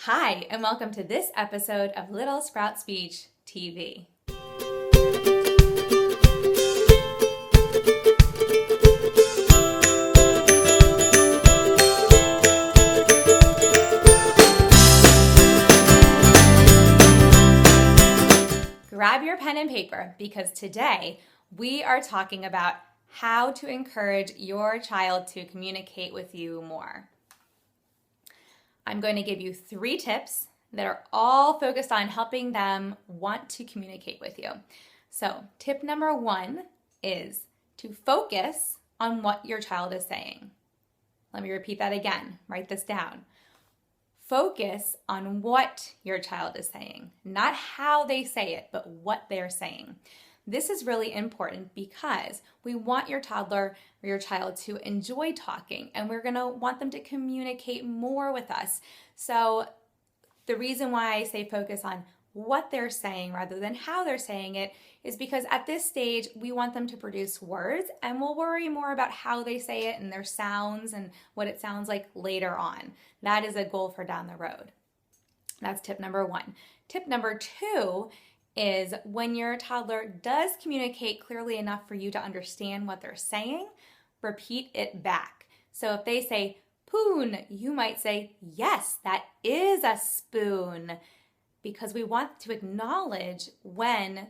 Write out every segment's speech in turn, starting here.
Hi, and welcome to this episode of Little Sprout Speech TV. Grab your pen and paper because today we are talking about how to encourage your child to communicate with you more. I'm going to give you 3 tips that are all focused on helping them want to communicate with you. So, tip number 1 is to focus on what your child is saying. Let me repeat that again. Write this down. Focus on what your child is saying, not how they say it, but what they're saying. This is really important because we want your toddler or your child to enjoy talking, and we're going to want them to communicate more with us. So the reason why I say focus on what they're saying rather than how they're saying it is because at this stage, we want them to produce words, and we'll worry more about how they say it and their sounds and what it sounds like later on. That is a goal for down the road. That's tip number 1. Tip number 2 is when your toddler does communicate clearly enough for you to understand what they're saying, repeat it back. So if they say spoon, you might say, yes, that is a spoon, because we want to acknowledge when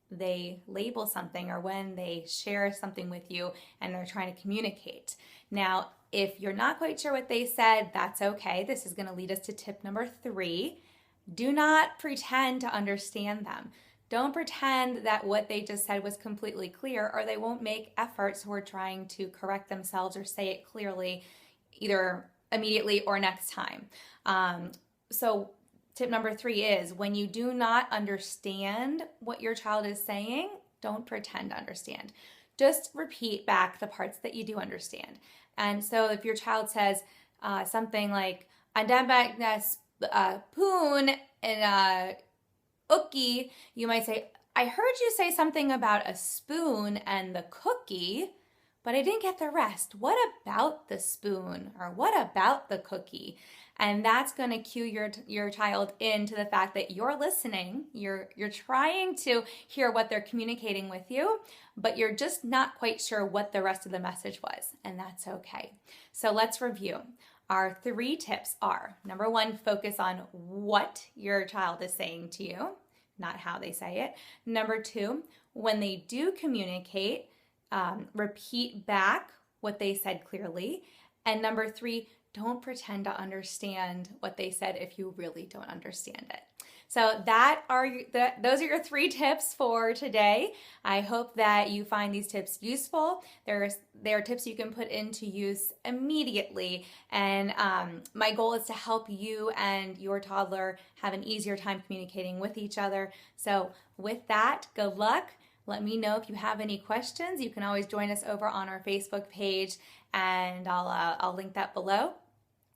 they label something or when they share something with you and they're trying to communicate. Now, if you're not quite sure what they said, that's okay. This is going to lead us to tip number 3. Do not pretend to understand them. Don't pretend that what they just said was completely clear, or they won't make efforts toward trying to correct themselves or say it clearly either immediately or next time. So tip number 3 is when you do not understand what your child is saying, don't pretend to understand. Just repeat back the parts that you do understand. And so if your child says something like, poon and cookie, you might say, I heard you say something about a spoon and the cookie, but I didn't get the rest. What about the spoon, or what about the cookie? And that's going to cue your child into the fact that you're listening, you're trying to hear what they're communicating with you, but you're just not quite sure what the rest of the message was, and that's okay. So let's review. Our 3 tips are, number 1, focus on what your child is saying to you, not how they say it. Number 2, when they do communicate, repeat back what they said clearly. And number 3, don't pretend to understand what they said if you really don't understand it. So those are your 3 tips for today. I hope that you find these tips useful. They are tips you can put into use immediately. And my goal is to help you and your toddler have an easier time communicating with each other. So with that, good luck. Let me know if you have any questions. You can always join us over on our Facebook page, and I'll link that below.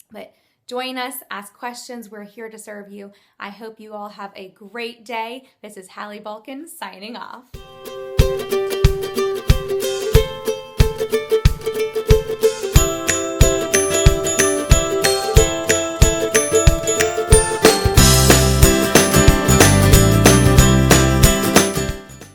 But join us, ask questions. We're here to serve you. I hope you all have a great day. This is Hallie Balkin signing off.